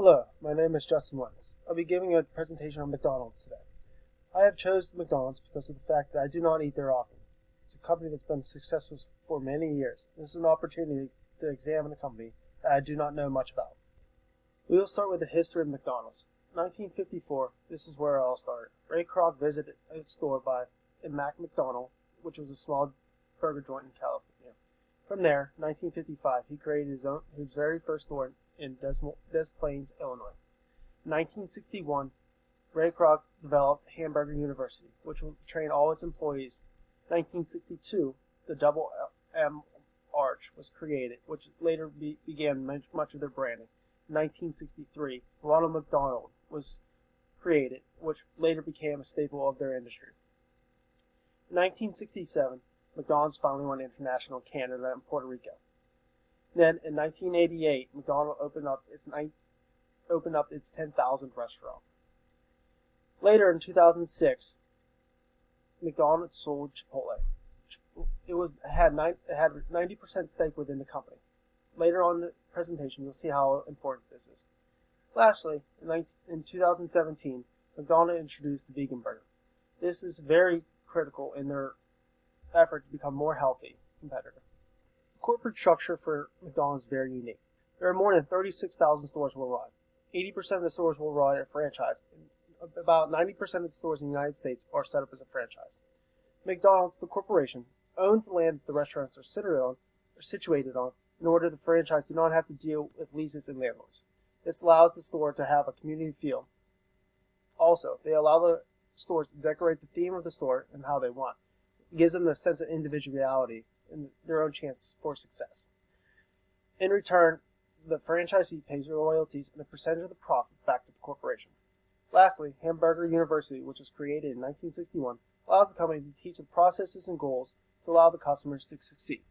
Hello, my name is Justin Wentz. I'll be giving a presentation on McDonald's today. I have chosen McDonald's because of the fact that I do not eat there often. It's a company that's been successful for many years. This is an opportunity to examine a company that I do not know much about. We will start with the history of McDonald's. 1954, this is where it all started. Ray Kroc visited a store in Mac McDonald, which was a small burger joint in California. From there, 1955, he created his very first store in Des Plaines, Illinois. In 1961, Ray Kroc developed Hamburger University, which will train all its employees. 1962, the Double M Arch was created, which later began much of their branding. In 1963, Ronald McDonald was created, which later became a staple of their industry. In 1967, McDonald's finally went international in Canada and Puerto Rico. Then, in 1988, McDonald's opened up its 10,000th restaurant. Later, in 2006, McDonald's sold Chipotle. It had 90% stake within the company. Later on in the presentation, you'll see how important this is. Lastly, in 2017, McDonald's introduced the vegan burger. This is very critical in their effort to become more healthy competitor. The corporate structure for McDonald's is very unique. There are more than 36,000 stores worldwide. 80% of the stores worldwide are franchised. About 90% of the stores in the United States are set up as a franchise. McDonald's, the corporation, owns the land that the restaurants are situated on in order the franchise do not have to deal with leases and landlords. This allows the store to have a community feel. Also, they allow the stores to decorate the theme of the store and how they want. It gives them a sense of individuality and their own chances for success. In return, the franchisee pays royalties and a percentage of the profit back to the corporation. Lastly, Hamburger University, which was created in 1961, allows the company to teach the processes and goals to allow the customers to succeed.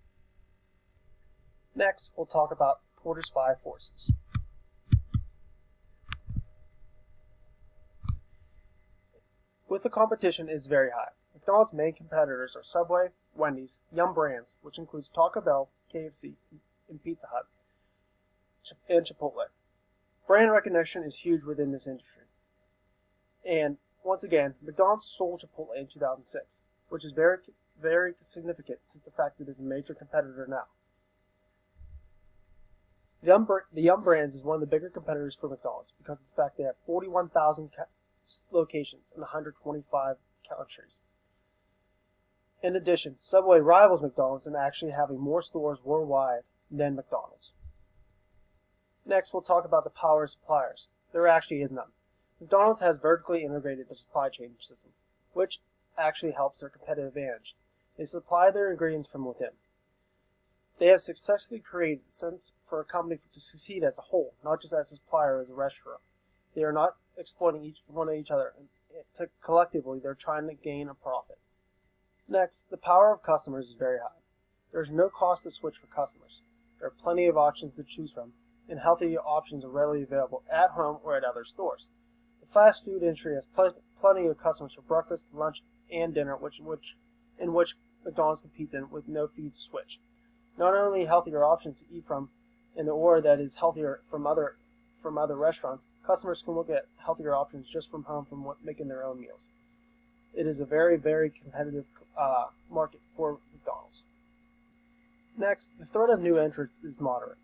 Next, we'll talk about Porter's 5 forces. With the competition is very high. McDonald's main competitors are Subway, Wendy's, Yum Brands, which includes Taco Bell, KFC, and Pizza Hut, and Chipotle. Brand recognition is huge within this industry. And once again, McDonald's sold Chipotle in 2006, which is very, very significant since the fact that it is a major competitor now. The Yum Brands is one of the bigger competitors for McDonald's because of the fact they have 41,000 locations in 125 countries. In addition, Subway rivals McDonald's in actually having more stores worldwide than McDonald's. Next, we'll talk about the power of suppliers. There actually is none. McDonald's has vertically integrated their supply chain system, which actually helps their competitive advantage. They supply their ingredients from within. They have successfully created a sense for a company to succeed as a whole, not just as a supplier or as a restaurant. They are not exploiting one of each other. Collectively, they're trying to gain a profit. Next, the power of customers is very high. There is no cost to switch for customers. There are plenty of options to choose from, and healthy options are readily available at home or at other stores. The fast food industry has plenty of customers for breakfast, lunch, and dinner, in which McDonald's competes in with no fee to switch. Not only healthier options to eat from in the order that is healthier from other restaurants, customers can look at healthier options just from home from making their own meals. It is a very, very competitive market for McDonald's. Next, the threat of new entrants is moderate.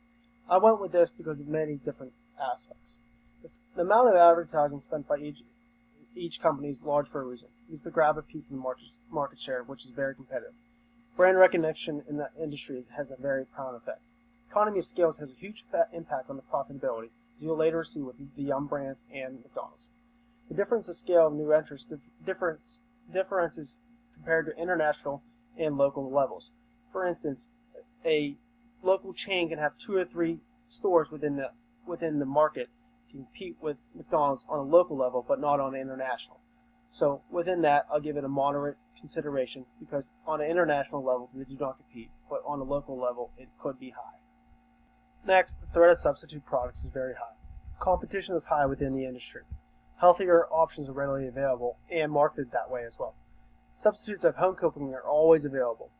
I went with this because of many different aspects. The amount of advertising spent by each company is large for a reason. It is to grab a piece of the market share, which is very competitive. Brand recognition in the industry has a very profound effect. Economy of scale has a huge impact on the profitability, as you'll later see with the Yum Brands and McDonald's. The difference of scale of new entrants differences compared to international and local levels. For instance, a local chain can have 2 or 3 stores within the market to compete with McDonald's on a local level, but not on an international. So within that, I'll give it a moderate consideration because on an international level, they do not compete, but on a local level, it could be high. Next, the threat of substitute products is very high. Competition is high within the industry. Healthier options are readily available and marketed that way as well. Substitutes of home cooking are always available.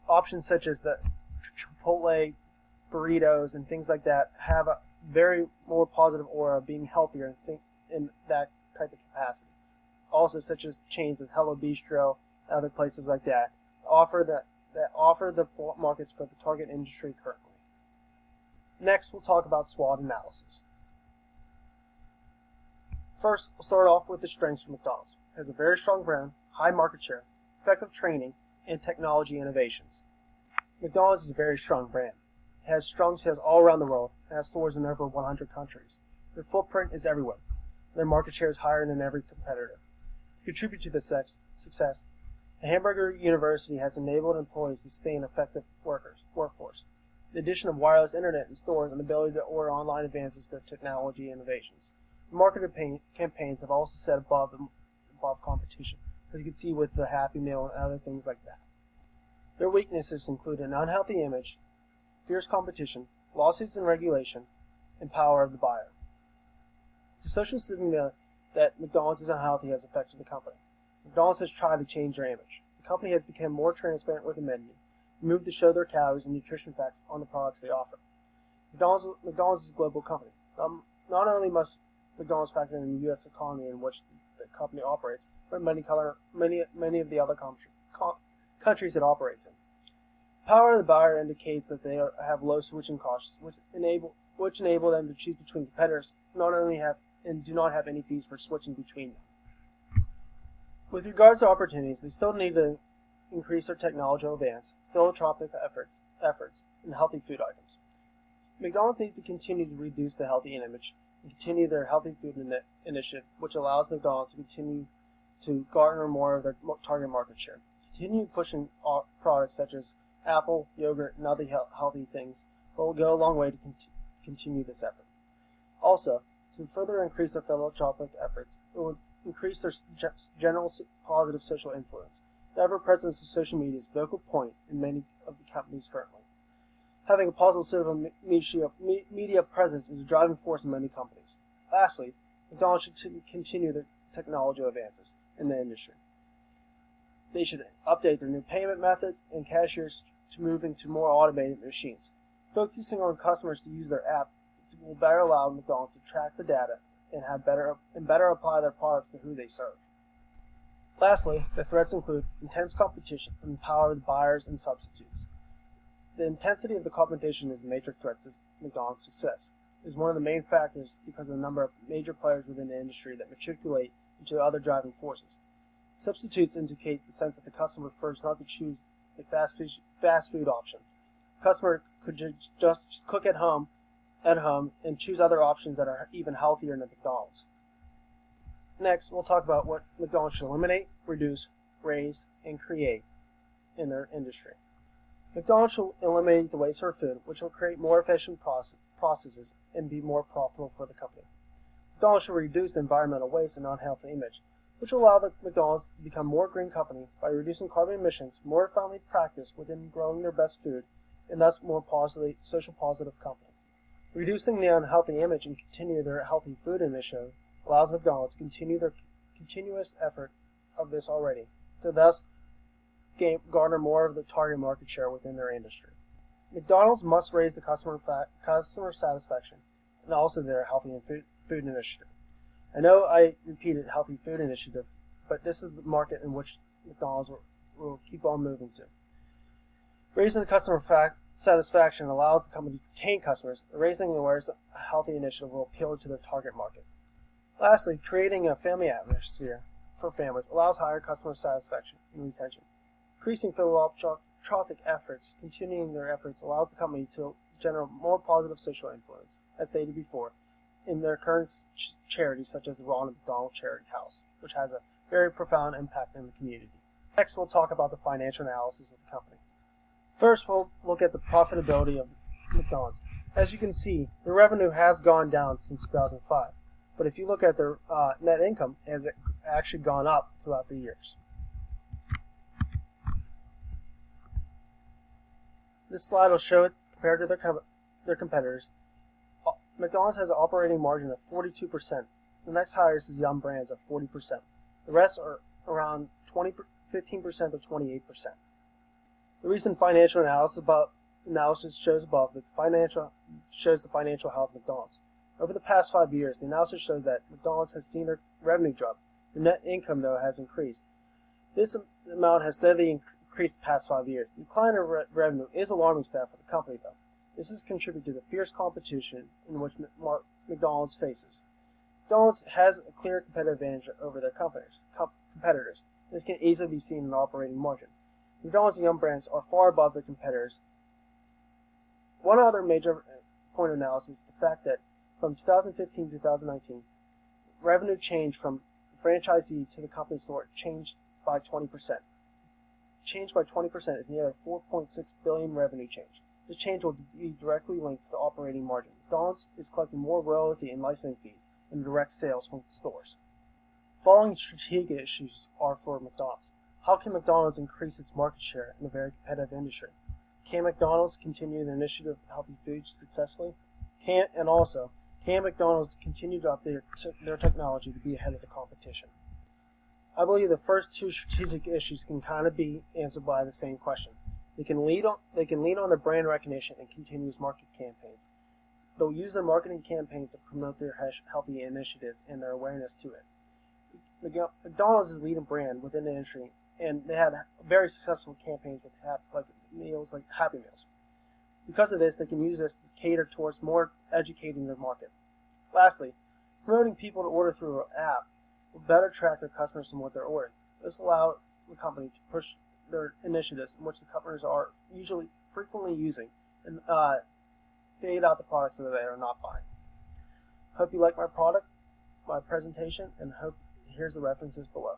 Options such as the Chipotle burritos and things like that have very more positive aura of being healthier and think in that type of capacity. Also, such as chains of Hello Bistro, other places like that offer the markets for the target industry currently. Next, we'll talk about SWOT analysis. First, we'll start off with the strengths of McDonald's. It has a very strong brand, high market share, effective training, and technology innovations. McDonald's is a very strong brand. It has strong sales all around the world and has stores in over 100 countries. Their footprint is everywhere. Their market share is higher than every competitor. To contribute to this success, the Hamburger University has enabled employees to stay an effective workforce. The addition of wireless internet in stores and the ability to order online advances their technology innovations. Marketing campaigns have also set above competition, as you can see with the Happy Meal and other things like that. Their weaknesses include an unhealthy image, fierce competition, lawsuits and regulation, and power of the buyer. The social stigma that McDonald's is unhealthy has affected the company. McDonald's has tried to change their image. The company has become more transparent with the menu, moved to show their calories and nutrition facts on the products they offer. McDonald's is a global company. Not only must McDonald's factor in the U.S. economy in which the company operates, but many of the other countries it operates in. Power of the buyer indicates that they have low switching costs, which enable them to choose between competitors do not have any fees for switching between them. With regards to opportunities, they still need to increase their technological advance, philanthropic efforts, and healthy food items. McDonald's needs to continue to reduce the healthy image and continue their healthy food initiative, which allows McDonald's to continue to garner more of their target market share. Continue pushing products such as apple, yogurt, and other healthy things will go a long way to continue this effort. Also, to further increase their philanthropic efforts, it will increase their general positive social influence. The ever-presence of social media is a focal point in many of the companies currently. Having a positive media presence is a driving force in many companies. Lastly, McDonald's should continue their technological advances in the industry. They should update their new payment methods and cashiers to moving to more automated machines. Focusing on customers to use their app will better allow McDonald's to track the data and better apply their products to who they serve. Lastly, the threats include intense competition from the power of the buyers and substitutes. The intensity of the competition is the major threat to McDonald's success. It is one of the main factors because of the number of major players within the industry that matriculate into other driving forces. Substitutes indicate the sense that the customer prefers not to choose a fast food option. The customer could just cook at home and choose other options that are even healthier than McDonald's. Next, we'll talk about what McDonald's should eliminate, reduce, raise, and create in their industry. McDonald's should eliminate the waste of food, which will create more efficient processes and be more profitable for the company. McDonald's should reduce the environmental waste and unhealthy image, which will allow the McDonald's to become a more green company by reducing carbon emissions, more friendly practice within growing their best food, and thus more social positive company. Reducing the unhealthy image and continue their healthy food initiative allows McDonald's to continue their continuous effort of this already, to thus garner more of the target market share within their industry. McDonald's must raise the customer satisfaction and also their healthy food initiative. I know I repeated healthy food initiative, but this is the market in which McDonald's will keep on moving to. Raising the customer satisfaction allows the company to retain customers. Raising the awareness of a healthy initiative will appeal to their target market. Lastly, creating a family atmosphere for families allows higher customer satisfaction and retention. Increasing philanthropic efforts, continuing their efforts, allows the company to generate more positive social influence, as stated before, in their current charities such as the Ronald McDonald Charity House, which has a very profound impact in the community. Next, we'll talk about the financial analysis of the company. First, we'll look at the profitability of McDonald's. As you can see, the revenue has gone down since 2005, but if you look at their net income, it has actually gone up throughout the years. This slide will show it compared to their competitors. McDonald's has an operating margin of 42%. The next highest is Yum Brands at 40%. The rest are around 15% to 28%. The recent financial analysis about analysis shows above that the financial health of McDonald's. Over the past 5 years, the analysis shows that McDonald's has seen their revenue drop. Their net income, though, has increased. This amount has steadily increased the past 5 years. The decline in revenue is alarming stat for the company, though. This has contributed to the fierce competition in which McDonald's faces. McDonald's has a clear competitive advantage over their competitors. This can easily be seen in the operating margin. McDonald's and Yum Brands are far above their competitors. One other major point of analysis is the fact that from 2015 to 2019, revenue change from the franchisee to the company store changed by 20%. Change by 20% is nearly 4.6 billion revenue change. This change will be directly linked to the operating margin. McDonald's is collecting more royalty and licensing fees than direct sales from stores. Following strategic issues are for McDonald's. How can McDonald's increase its market share in a very competitive industry? Can McDonald's continue the initiative of healthy foods successfully? Can McDonald's continue to update their technology to be ahead of the competition? I believe the first two strategic issues can kind of be answered by the same question. They can lean on their brand recognition and continuous market campaigns. They'll use their marketing campaigns to promote their healthy initiatives and their awareness to it. McDonald's is a leading brand within the industry, and they had very successful campaigns with meals like Happy Meals. Because of this, they can use this to cater towards more educating their market. Lastly, promoting people to order through an app will better track their customers and what they're ordering. This allows the company to push their initiatives in which the customers are usually frequently using and fade out the products that they are not buying. Hope you like my presentation, and here's the references below.